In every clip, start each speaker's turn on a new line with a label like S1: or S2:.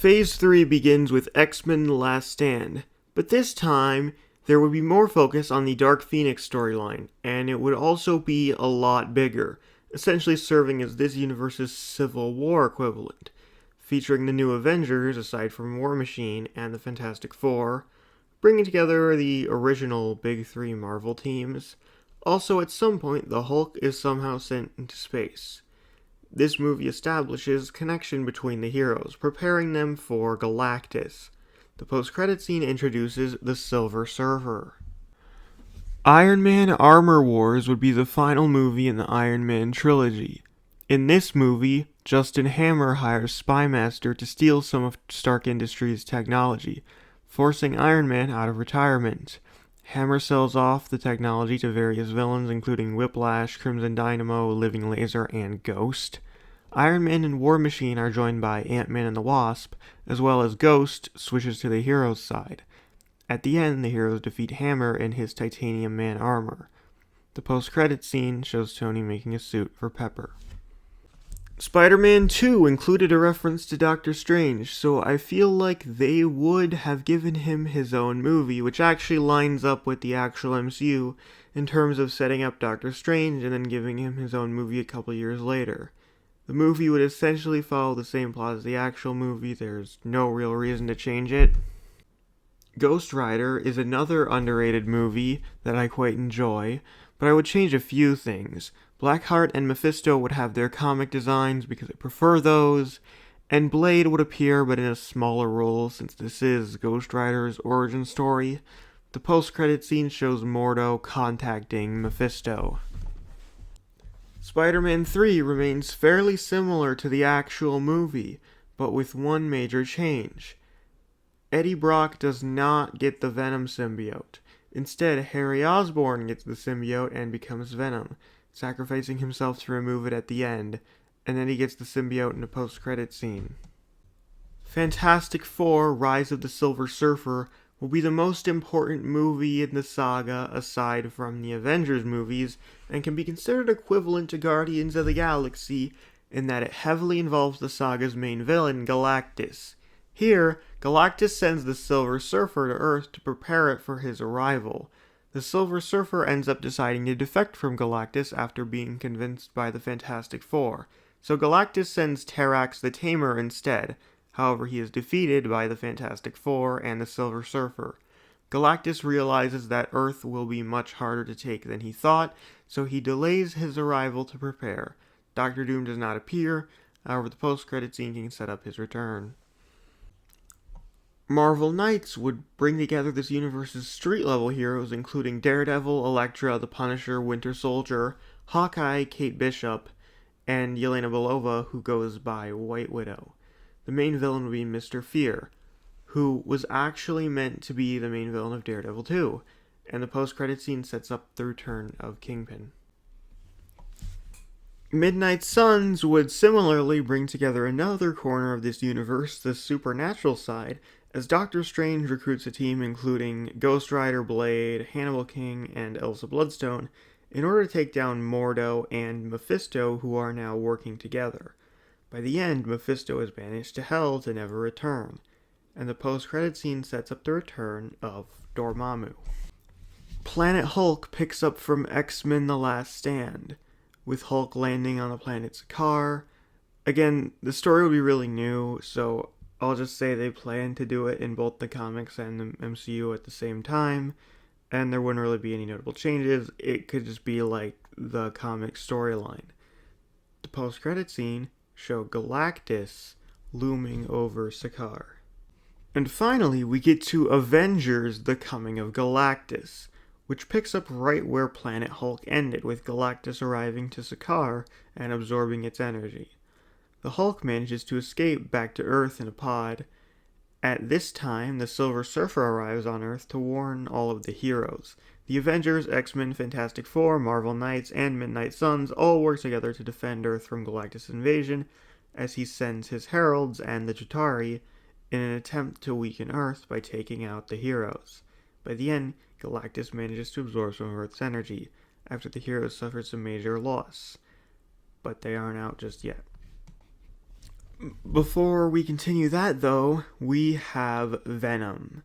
S1: Phase 3 begins with X-Men The Last Stand, but this time there would be more focus on the Dark Phoenix storyline, and it would also be a lot bigger, essentially serving as this universe's Civil War equivalent, featuring the new Avengers aside from War Machine and the Fantastic Four, bringing together the original Big Three Marvel teams. Also, at some point, the Hulk is somehow sent into space. This movie establishes connection between the heroes, preparing them for Galactus. The post-credit scene introduces the Silver Surfer. Iron Man Armor Wars would be the final movie in the Iron Man trilogy. In this movie, Justin Hammer hires Spymaster to steal some of Stark Industries' technology, forcing Iron Man out of retirement. Hammer sells off the technology to various villains including Whiplash, Crimson Dynamo, Living Laser, and Ghost. Iron Man and War Machine are joined by Ant-Man and the Wasp, as well as Ghost switches to the heroes' side. At the end, the heroes defeat Hammer in his Titanium Man armor. The post-credits scene shows Tony making a suit for Pepper. Spider-Man 2 included a reference to Doctor Strange, so I feel like they would have given him his own movie, which actually lines up with the actual MCU in terms of setting up Doctor Strange and then giving him his own movie a couple years later. The movie would essentially follow the same plot as the actual movie. There's no real reason to change it. Ghost Rider is another underrated movie that I quite enjoy, but I would change a few things. Blackheart and Mephisto would have their comic designs because I prefer those, and Blade would appear but in a smaller role since this is Ghost Rider's origin story. The post-credit scene shows Mordo contacting Mephisto. Spider-Man 3 remains fairly similar to the actual movie, but with one major change. Eddie Brock does not get the Venom symbiote. Instead, Harry Osborn gets the symbiote and becomes Venom, sacrificing himself to remove it at the end, and then he gets the symbiote in a post-credit scene. Fantastic Four: Rise of the Silver Surfer will be the most important movie in the saga aside from the Avengers movies, and can be considered equivalent to Guardians of the Galaxy in that it heavily involves the saga's main villain, Galactus. Here, Galactus sends the Silver Surfer to Earth to prepare it for his arrival. The Silver Surfer ends up deciding to defect from Galactus after being convinced by the Fantastic Four, so Galactus sends Terrax the Tamer instead. However, he is defeated by the Fantastic Four and the Silver Surfer. Galactus realizes that Earth will be much harder to take than he thought, so he delays his arrival to prepare. Doctor Doom does not appear, however the post-credit scene can set up his return. Marvel Knights would bring together this universe's street-level heroes including Daredevil, Elektra, the Punisher, Winter Soldier, Hawkeye, Kate Bishop, and Yelena Belova, who goes by White Widow. The main villain would be Mr. Fear, who was actually meant to be the main villain of Daredevil 2, and the post-credit scene sets up the return of Kingpin. Midnight Suns would similarly bring together another corner of this universe, the supernatural side, as Doctor Strange recruits a team including Ghost Rider, Blade, Hannibal King, and Elsa Bloodstone in order to take down Mordo and Mephisto, who are now working together. By the end, Mephisto is banished to Hell to never return, and the post-credit scene sets up the return of Dormammu. Planet Hulk picks up from X-Men The Last Stand, with Hulk landing on the planet Sakaar. Again, the story will be really new, so I'll just say they plan to do it in both the comics and the MCU at the same time, and there wouldn't really be any notable changes. It could just be like the comic storyline. The post-credit scene show Galactus looming over Sakaar. And finally, we get to Avengers: The Coming of Galactus, which picks up right where Planet Hulk ended, with Galactus arriving to Sakaar and absorbing its energy. The Hulk manages to escape back to Earth in a pod. At this time, the Silver Surfer arrives on Earth to warn all of the heroes. The Avengers, X-Men, Fantastic Four, Marvel Knights, and Midnight Suns all work together to defend Earth from Galactus' invasion, as he sends his heralds and the Chitauri in an attempt to weaken Earth by taking out the heroes. By the end, Galactus manages to absorb some of Earth's energy, after the heroes suffered some major loss. But they aren't out just yet. Before we continue that, though, we have Venom.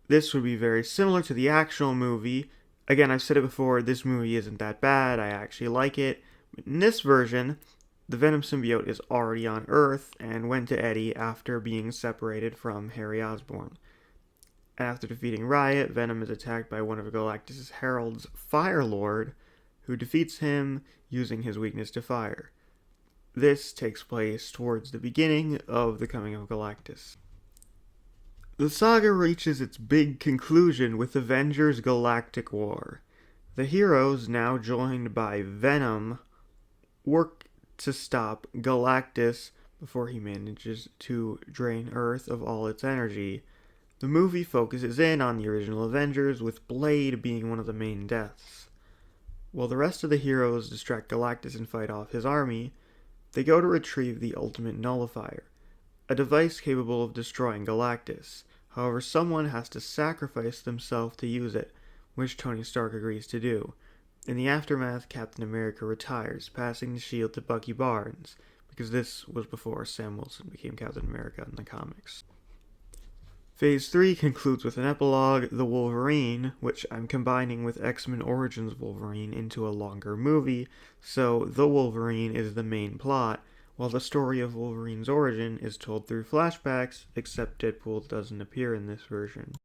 S1: This would be very similar to the actual movie. Again, I've said it before, this movie isn't that bad, I actually like it. But in this version, the Venom symbiote is already on Earth and went to Eddie after being separated from Harry Osborn. After defeating Riot, Venom is attacked by one of Galactus' heralds, Firelord, who defeats him using his weakness to fire. This takes place towards the beginning of the coming of Galactus. The saga reaches its big conclusion with Avengers Galactic War. The heroes, now joined by Venom, work to stop Galactus before he manages to drain Earth of all its energy. The movie focuses in on the original Avengers, with Blade being one of the main deaths. While the rest of the heroes distract Galactus and fight off his army, they go to retrieve the Ultimate Nullifier, a device capable of destroying Galactus. However, someone has to sacrifice themselves to use it, which Tony Stark agrees to do. In the aftermath, Captain America retires, passing the shield to Bucky Barnes, because this was before Sam Wilson became Captain America in the comics. Phase 3 concludes with an epilogue, The Wolverine, which I'm combining with X-Men Origins Wolverine into a longer movie, so The Wolverine is the main plot, while the story of Wolverine's origin is told through flashbacks, except Deadpool doesn't appear in this version.